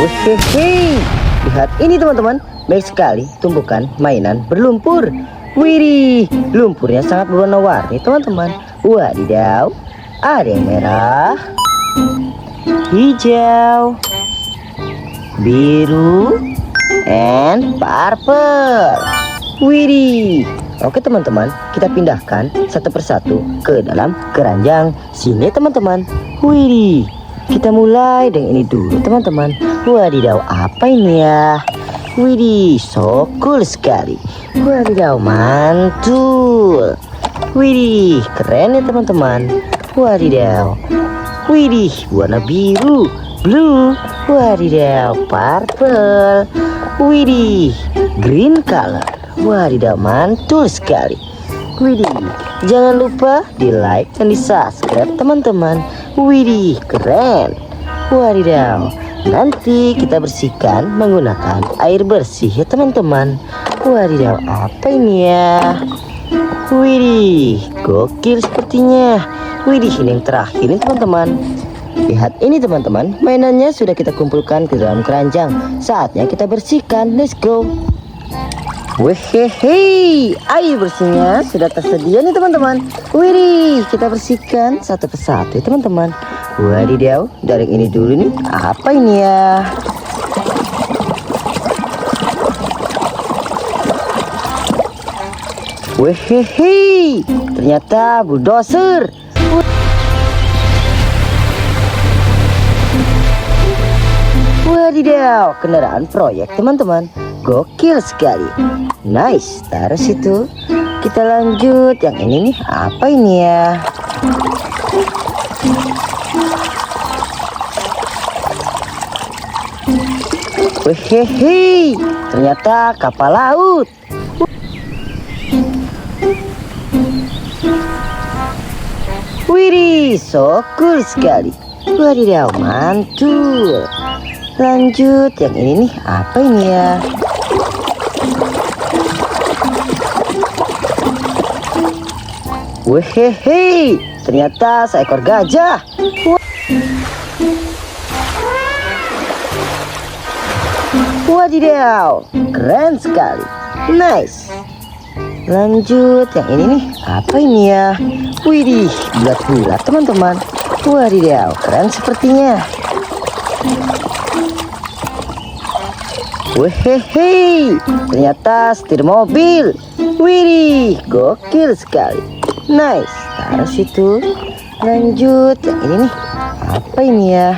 Hehehe, lihat ini teman-teman, baik sekali tumpukan mainan berlumpur. Widih, lumpurnya sangat berwarna-warni teman-teman. Wadidaw, ada yang merah, hijau, biru, and purple. Widih, oke teman-teman, kita pindahkan satu persatu ke dalam keranjang. Sini teman-teman. Widih, kita mulai dengan ini dulu teman-teman. Wadidaw, apa ini ya? Widih, so cool sekali. Wadidaw, mantul. Widih, keren ya teman-teman. Wadidaw. Widih, warna biru, blue. Wadidaw, purple. Widih, green color. Wadidaw, mantul sekali. Widih, jangan lupa di like dan di subscribe teman-teman. Widih, keren. Wadidaw, nanti kita bersihkan menggunakan air bersih ya teman-teman. Wadidaw, apa ini ya? Widih, gokil sepertinya. Widih, ini yang terakhir nih teman-teman. Lihat ini teman-teman, mainannya sudah kita kumpulkan ke dalam keranjang. Saatnya kita bersihkan, let's go. Wehehe, air bersihnya sudah tersedia nih teman-teman. Widih, kita bersihkan satu persatu ya teman-teman. Wadidaw, dari ini dulu nih, apa ini ya? Wehehe, ternyata bulldozer. Wadidaw, kendaraan proyek teman-teman. Gokil sekali. Nice, taruh situ. Kita lanjut yang ini nih, apa ini ya? Wehehe, ternyata kapal laut. Widih, so cool sekali. Wadidaw, mantul. Lanjut yang ini nih, apa ini ya? Wehehe, ternyata seekor gajah. Wadidaw, keren sekali. Nice. Lanjut yang ini nih, apa ini ya? Widih, bulat-bulat teman-teman. Wadidaw, keren sepertinya. Wehehe, ternyata setir mobil. Widih, gokil sekali. Nice, taruh situ. Lanjut yang ini nih, apa ini ya?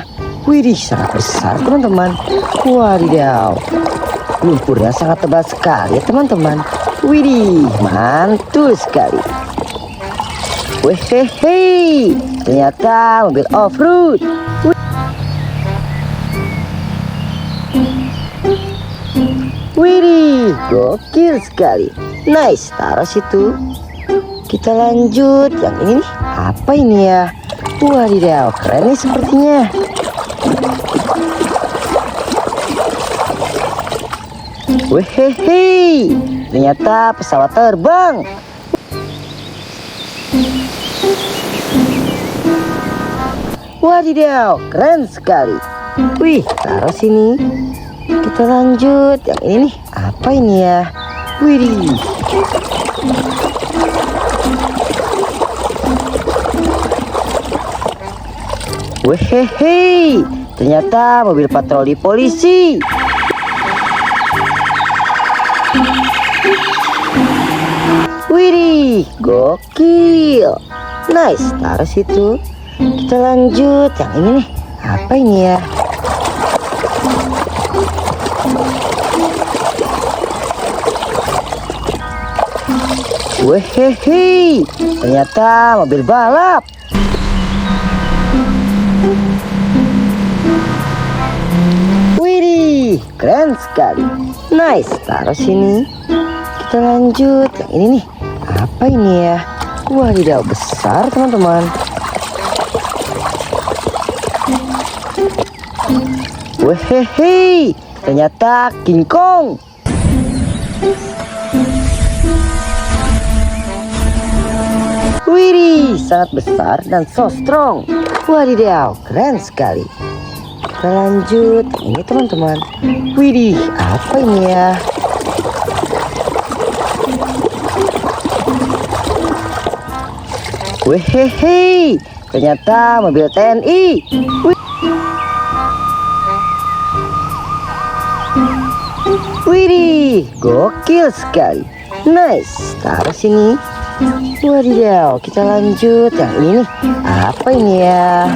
Widih, sangat besar teman-teman. Wadidaw, lumpurnya sangat tebal sekali ya teman-teman. Widih, mantul sekali. Wehehe, ternyata mobil off-road. Widih, gokil sekali. Nice, taruh situ. Kita lanjut yang ini nih, apa ini ya? Wadidaw, keren nih sepertinya. Wehehe, ternyata pesawat terbang. Wadidaw, keren sekali. Wih, taruh sini. Kita lanjut yang ini nih, apa ini ya? Widih. Wehehe, ternyata mobil patroli polisi. Widih, gokil. Nice, taruh situ. Kita lanjut yang ini nih, apa ini ya? Wehehe, ternyata mobil balap. Widih, keren sekali. Nice, taruh sini. Kita lanjut yang ini nih, apa ini ya? Wadidaw, besar teman-teman. Wehehe, ternyata King Kong. Widih, sangat besar dan so strong. Wadidaw, keren sekali. Kita lanjut. Ini teman-teman. Widih, apa ini ya? Wehehe, ternyata mobil TNI. Widih, gokil sekali. Nice, taruh sini. Wadidaw, kita lanjut. Yang ini nih, apa ini ya?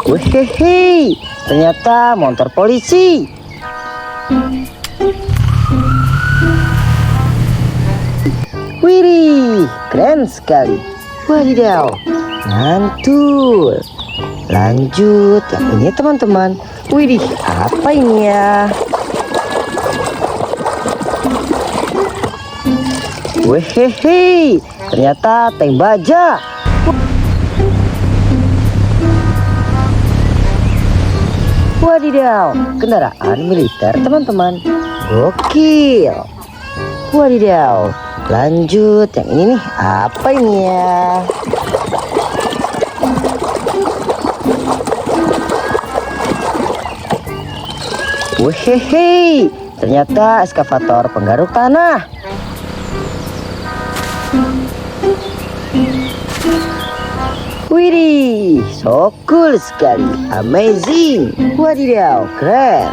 Wehehe, ternyata motor polisi. Widih, keren sekali. Wadidaw, mantul. Lanjut, yang ini teman-teman. Widih, apa ini ya? Wehehe, ternyata tank baja. Wadidaw, kendaraan militer teman-teman. Gokil. Wadidaw, lanjut. Yang ini nih, apa ini ya? Wehehe, ternyata eskavator penggaruk tanah. Widih, so cool sekali, amazing. Wadidaw, keren.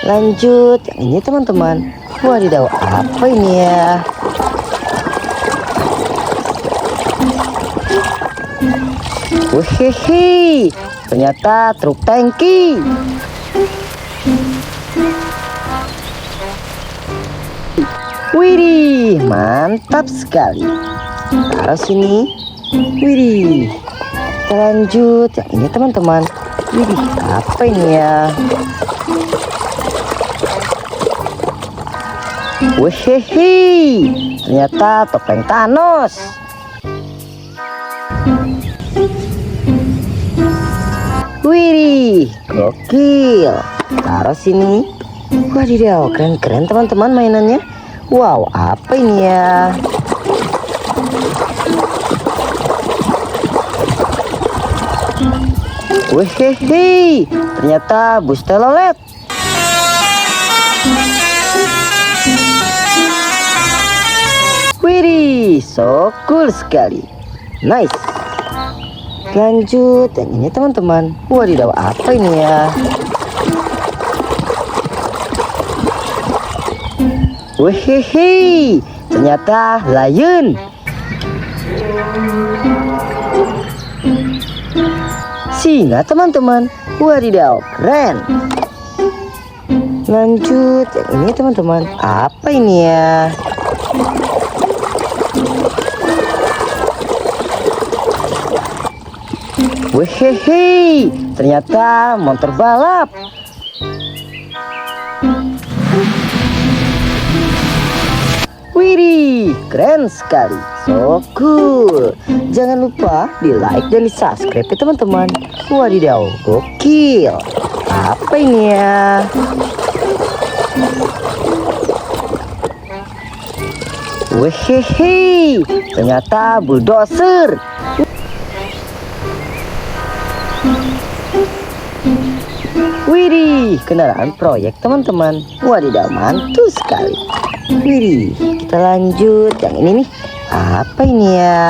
Lanjut, yang ini teman-teman. Wadidaw, apa ini ya? Wehehe, ternyata truk tangki. Widih, mantap sekali. Taruh sini. Widih, kita lanjut. Yang ini teman-teman. Widih, apa ini ya? Wehehe, ternyata topeng Thanos. Widih, gokil. Taruh sini. Wadidaw, keren-keren teman-teman mainannya. Wow, apa ini ya? Wehehe, ternyata bus telolet. Widih, so cool sekali. Nice. Lanjut, yang ini teman-teman. Wadidaw, apa ini ya? Wehehe, ternyata lion. Singa teman-teman. Wadidaw, keren. Lanjut, yang ini teman-teman. Apa ini ya? Wehehe, ternyata motor balap. Widih, keren sekali. So cool. Jangan lupa di like dan di subscribe ya teman-teman. Wadidaw, gokil. Apa ini ya? Wehehe, ternyata bulldozer. Widih, kendaraan proyek teman-teman. Wadidaw, mantul sekali. Widih, kita lanjut. Yang ini nih, apa ini ya?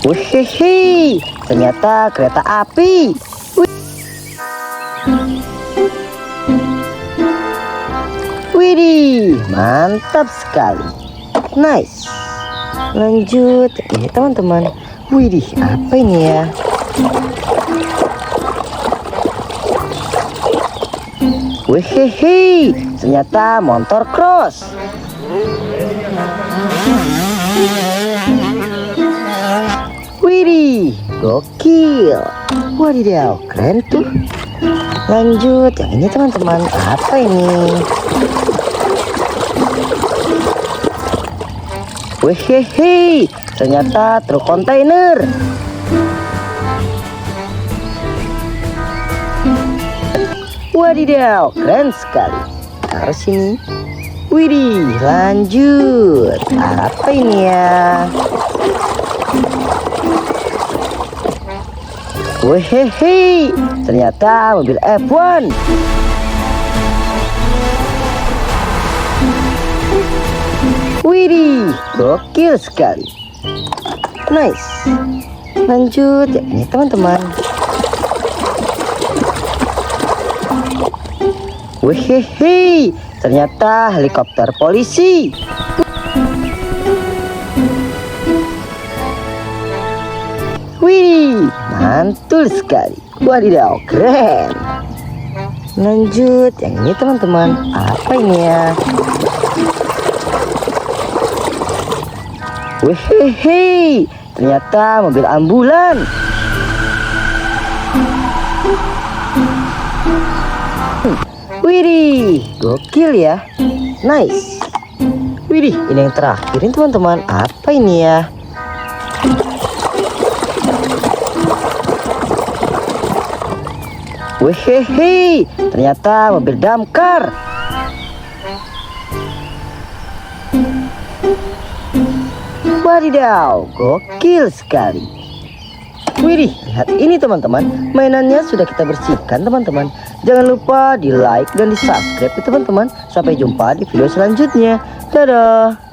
Wehehe, ternyata kereta api. Widih, mantap sekali. Nice. Lanjut, ini teman-teman. Widih, apa ini ya? Wehehe, ternyata motor cross. Widih, gokil. Wadidaw, keren tuh. Lanjut, yang ini teman-teman. Apa ini? Wehehe, ternyata truk kontainer. Wadidaw, keren sekali. Taruh sini. Widih, lanjut. Apa ini ya? Wehehe, ternyata mobil F1. Widih, gokil sekali. Nice. Lanjut ya ini teman-teman. Wehehe, ternyata helikopter polisi. Wih, mantul sekali. Wadidaw, keren. Lanjut yang ini teman-teman. Apa ini ya? Wehehe, ternyata mobil ambulan. Widih, gokil ya. Nice. Widih, ini yang terakhir ini teman-teman. Apa ini ya? Wehehe, ternyata mobil damkar. Wadidaw, gokil sekali. Widih, lihat ini teman-teman. Mainannya sudah kita bersihkan teman-teman. Jangan lupa di like dan di subscribe ya teman-teman. Sampai jumpa di video selanjutnya. Dadah.